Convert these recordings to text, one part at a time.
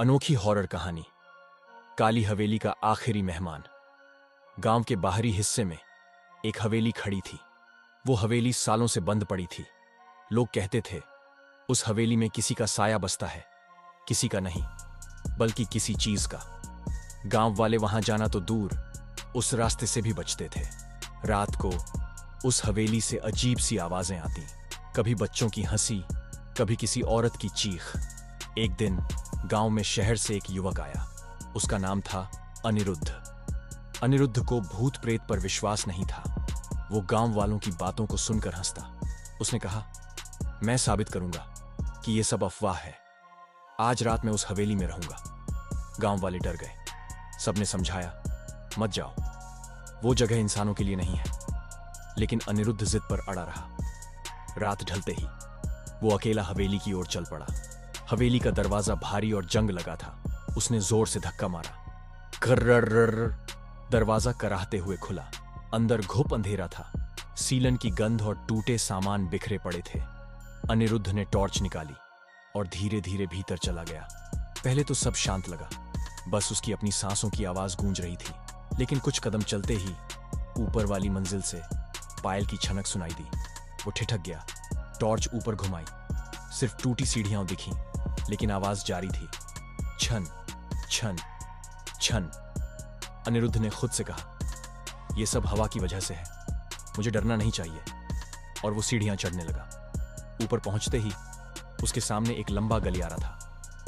अनोखी हॉरर कहानी। काली हवेली का आखिरी मेहमान। गांव के बाहरी हिस्से में एक हवेली खड़ी थी। वो हवेली सालों से बंद पड़ी थी। लोग कहते थे उस हवेली में किसी का साया बसता है। किसी का नहीं, बल्कि किसी चीज का। गांव वाले वहां जाना तो दूर, उस रास्ते से भी बचते थे। रात को उस हवेली से अजीब सी आवाजें आती, कभी बच्चों की हंसी, कभी किसी औरत की चीख। एक दिन गांव में शहर से एक युवक आया। उसका नाम था अनिरुद्ध। अनिरुद्ध को भूत प्रेत पर विश्वास नहीं था। वो गांव वालों की बातों को सुनकर हंसता। उसने कहा, मैं साबित करूंगा कि ये सब अफवाह है। आज रात मैं उस हवेली में रहूंगा। गांव वाले डर गए। सबने समझाया, मत जाओ, वो जगह इंसानों के लिए नहीं है। लेकिन अनिरुद्ध जिद पर अड़ा रहा। रात ढलते ही वो अकेला हवेली की ओर चल पड़ा। हवेली का दरवाजा भारी और जंग लगा था। उसने जोर से धक्का मारा। कर्रर्रर्र। दरवाजा कराहते हुए खुला। अंदर घुप अंधेरा था। सीलन की गंध और टूटे सामान बिखरे पड़े थे। अनिरुद्ध ने टॉर्च निकाली और धीरे धीरे भीतर चला गया। पहले तो सब शांत लगा, बस उसकी अपनी सांसों की आवाज गूंज रही थी। लेकिन कुछ कदम चलते ही ऊपर वाली मंजिल से पायल की छनक सुनाई दी। वो ठिठक गया। टॉर्च ऊपर घुमाई। सिर्फ टूटी सीढ़ियां दिखीं, लेकिन आवाज जारी थी, छन छन छन। अनिरुद्ध ने खुद से कहा, यह सब हवा की वजह से है, मुझे डरना नहीं चाहिए। और वो सीढ़ियां चढ़ने लगा। ऊपर पहुंचते ही उसके सामने एक लंबा गलियारा था।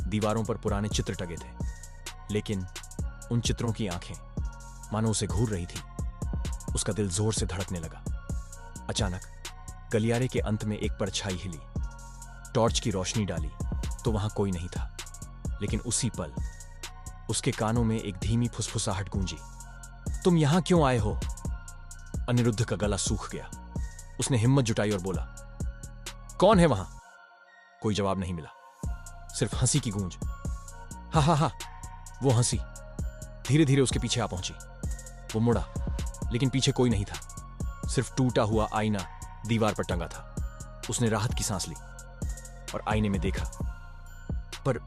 दीवारों पर पुराने चित्र टंगे थे, लेकिन उन चित्रों की आंखें मानो उसे घूर रही थी। उसका दिल जोर से धड़कने लगा। अचानक गलियारे के अंत में एक परछाई हिली। टॉर्च की रोशनी डाली तो वहां कोई नहीं था। लेकिन उसी पल उसके कानों में एक धीमी फुसफुसाहट गूंजी, तुम यहां क्यों आए हो? अनिरुद्ध का गला सूख गया। उसने हिम्मत जुटाई और बोला, कौन है वहां? कोई जवाब नहीं मिला, सिर्फ हंसी की गूंज। हा हा हा। वो हंसी धीरे धीरे उसके पीछे आ पहुंची। वो मुड़ा, लेकिन पीछे कोई नहीं था। सिर्फ टूटा हुआ आईना दीवार पर टंगा था। उसने राहत की सांस ली और आईने में देखा, पर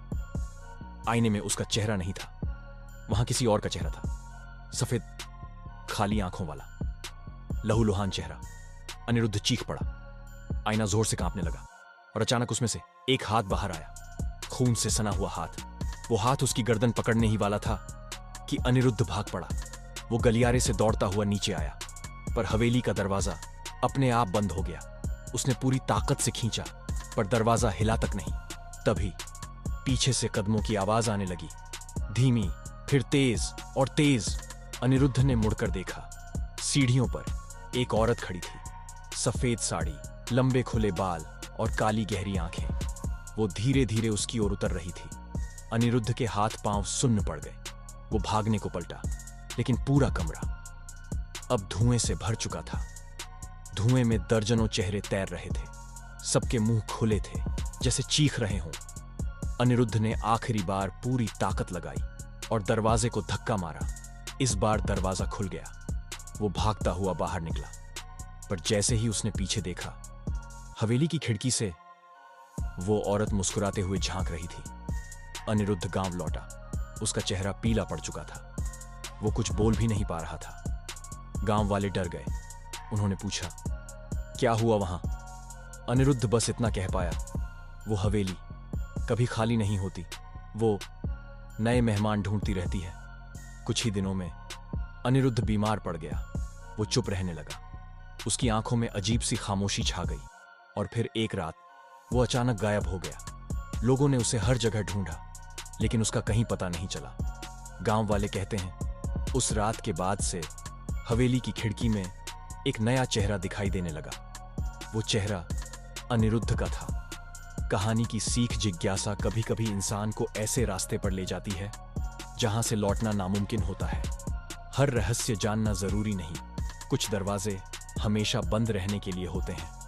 आईने में उसका चेहरा नहीं था। वहां किसी और का चेहरा था। सफेद खाली आंखों वाला लहूलुहान चेहरा। अनिरुद्ध चीख पड़ा। आईना जोर से कांपने लगा और अचानक उसमें से एक हाथ बाहर आया। खून से सना हुआ हाथ। वो हाथ उसकी गर्दन पकड़ने ही वाला था कि अनिरुद्ध भाग पड़ा। वो गलियारे से दौड़ता हुआ नीचे आया, पर हवेली का दरवाजा अपने आप बंद हो गया। उसने पूरी ताकत से खींचा, पर दरवाजा हिला तक नहीं। तभी पीछे से कदमों की आवाज आने लगी, धीमी, फिर तेज और तेज। अनिरुद्ध ने मुड़कर देखा। सीढ़ियों पर एक औरत खड़ी थी। सफेद साड़ी, लंबे खुले बाल और काली गहरी आंखें। वो धीरे धीरे उसकी ओर उतर रही थी। अनिरुद्ध के हाथ पांव सुन्न पड़ गए। वो भागने को पलटा, लेकिन पूरा कमरा अब धुएं से भर चुका था। धुएं में दर्जनों चेहरे तैर रहे थे। सबके मुंह खुले थे, जैसे चीख रहे हों। अनिरुद्ध ने आखिरी बार पूरी ताकत लगाई और दरवाजे को धक्का मारा। इस बार दरवाजा खुल गया। वो भागता हुआ बाहर निकला, पर जैसे ही उसने पीछे देखा, हवेली की खिड़की से वो औरत मुस्कुराते हुए झांक रही थी। अनिरुद्ध गांव लौटा। उसका चेहरा पीला पड़ चुका था। वो कुछ बोल भी नहीं पा रहा था। गांव वाले डर गए। उन्होंने पूछा, क्या हुआ वहां? अनिरुद्ध बस इतना कह पाया, वो हवेली कभी खाली नहीं होती। वो नए मेहमान ढूंढती रहती है। कुछ ही दिनों में अनिरुद्ध बीमार पड़ गया। वो चुप रहने लगा। उसकी आंखों में अजीब सी खामोशी छा गई। और फिर एक रात वो अचानक गायब हो गया। लोगों ने उसे हर जगह ढूंढा, लेकिन उसका कहीं पता नहीं चला। गांव वाले कहते हैं, उस रात के बाद से हवेली की खिड़की में एक नया चेहरा दिखाई देने लगा। वो चेहरा अनिरुद्ध का था। कहानी की सीख, जिज्ञासा कभी कभी इंसान को ऐसे रास्ते पर ले जाती है जहां से लौटना नामुमकिन होता है। हर रहस्य जानना जरूरी नहीं। कुछ दरवाजे हमेशा बंद रहने के लिए होते हैं।